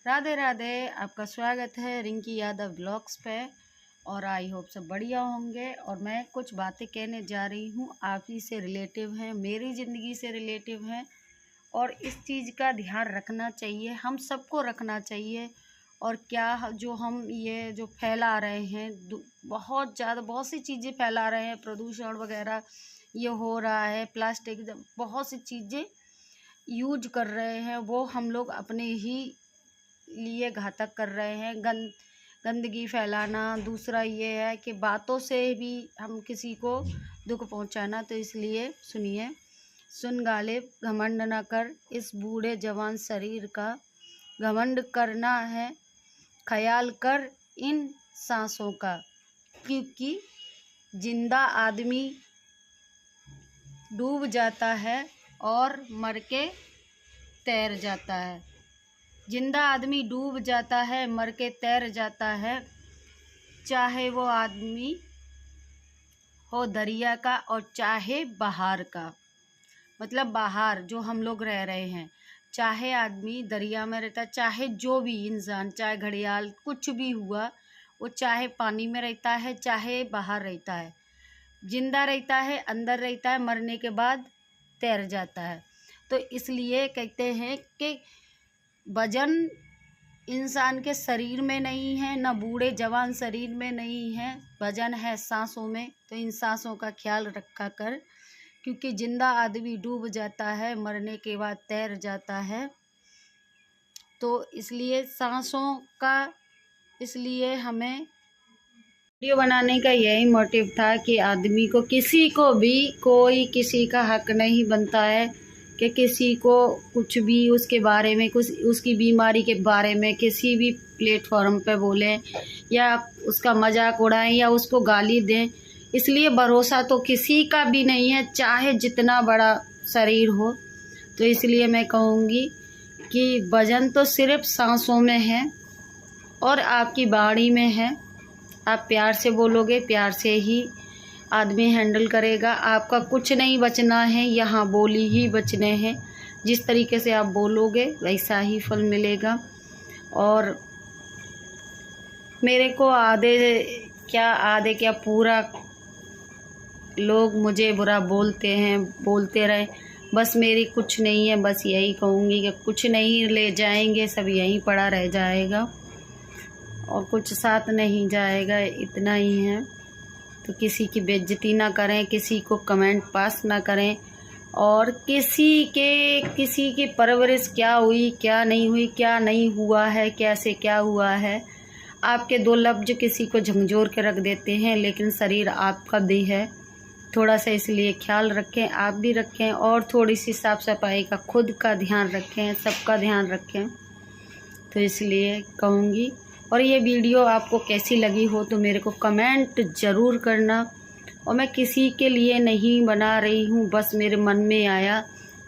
राधे राधे। आपका स्वागत है रिंकी यादव ब्लॉग्स पे। और आई होप सब बढ़िया होंगे। और मैं कुछ बातें कहने जा रही हूँ, आप ही से रिलेटिव हैं, मेरी ज़िंदगी से रिलेटिव हैं। और इस चीज़ का ध्यान रखना चाहिए, हम सबको रखना चाहिए। और क्या जो हम ये जो फैला रहे हैं, बहुत ज़्यादा बहुत सी चीज़ें फैला रहे हैं, प्रदूषण वगैरह ये हो रहा है, प्लास्टिक बहुत सी चीज़ें यूज कर रहे हैं, वो हम लोग अपने ही लिए घातक कर रहे हैं। गंदगी फैलाना। दूसरा ये है कि बातों से भी हम किसी को दुख पहुंचाना। तो इसलिए सुनिए। सुन गालिब, घमंड न कर इस बूढ़े जवान शरीर का, घमंड करना है ख्याल कर इन सांसों का, क्योंकि जिंदा आदमी डूब जाता है और मर के तैर जाता है। जिंदा आदमी डूब जाता है, मर के तैर जाता है, चाहे वो आदमी हो दरिया का और चाहे बाहर का। मतलब बाहर जो हम लोग रह रहे हैं, चाहे आदमी दरिया में रहता, चाहे जो भी इंसान, चाहे घड़ियाल कुछ भी हुआ, वो चाहे पानी में रहता है चाहे बाहर रहता है, जिंदा रहता है, अंदर रहता है, मरने के बाद तैर जाता है। तो इसलिए कहते हैं कि वजन इंसान के शरीर में नहीं है, ना बूढ़े जवान शरीर में नहीं है, वजन है सांसों में। तो इन सांसों का ख्याल रखा कर, क्योंकि जिंदा आदमी डूब जाता है, मरने के बाद तैर जाता है। तो इसलिए सांसों का, इसलिए हमें वीडियो बनाने का यही मोटिव था कि आदमी को, किसी को भी, कोई किसी का हक नहीं बनता है कि किसी को कुछ भी उसके बारे में, कुछ उसकी बीमारी के बारे में किसी भी प्लेटफॉर्म पे बोलें या उसका मजाक उड़ाएं या उसको गाली दें। इसलिए भरोसा तो किसी का भी नहीं है, चाहे जितना बड़ा शरीर हो। तो इसलिए मैं कहूँगी कि वजन तो सिर्फ सांसों में है और आपकी बाड़ी में है। आप प्यार से बोलोगे, प्यार से ही आदमी हैंडल करेगा। आपका कुछ नहीं बचना है, यहाँ बोली ही बचने हैं। जिस तरीके से आप बोलोगे वैसा ही फल मिलेगा। और मेरे को आधे क्या पूरा लोग मुझे बुरा बोलते हैं, बोलते रहे, बस मेरी कुछ नहीं है। बस यही कहूँगी कि कुछ नहीं ले जाएंगे, सब यहीं पड़ा रह जाएगा और कुछ साथ नहीं जाएगा, इतना ही है। तो किसी की बेइज्जती ना करें, किसी को कमेंट पास ना करें, और किसी की परवरिश क्या हुई क्या नहीं हुई, क्या नहीं हुआ है, कैसे क्या हुआ है, आपके दो लफ्ज किसी को झंझोर के रख देते हैं। लेकिन शरीर आपका भी है, थोड़ा सा इसलिए ख्याल रखें, आप भी रखें, और थोड़ी सी साफ सफाई का खुद का ध्यान रखें, सबका ध्यान रखें। तो इसलिए कहूँगी। और ये वीडियो आपको कैसी लगी हो तो मेरे को कमेंट ज़रूर करना। और मैं किसी के लिए नहीं बना रही हूँ, बस मेरे मन में आया,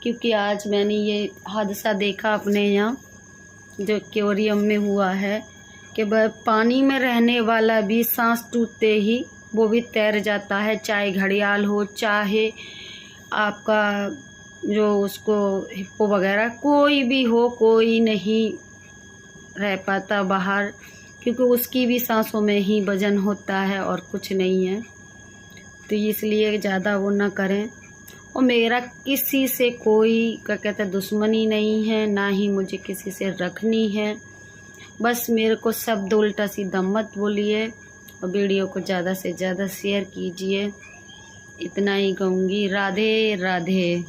क्योंकि आज मैंने ये हादसा देखा अपने यहाँ जो एक्वेरियम में हुआ है कि पानी में रहने वाला भी सांस टूटते ही वो भी तैर जाता है, चाहे घड़ियाल हो, चाहे आपका जो उसको हिप्पो वगैरह कोई भी हो, कोई नहीं रह पाता बाहर, क्योंकि उसकी भी सांसों में ही वजन होता है और कुछ नहीं है। तो इसलिए ज़्यादा वो ना करें। और मेरा किसी से कोई क्या कहते हैं दुश्मनी नहीं है, ना ही मुझे किसी से रखनी है। बस मेरे को शब्द उल्टा सीधा मत बोलिए और वीडियो को ज़्यादा से ज़्यादा शेयर कीजिए, इतना ही कहूँगी। राधे राधे।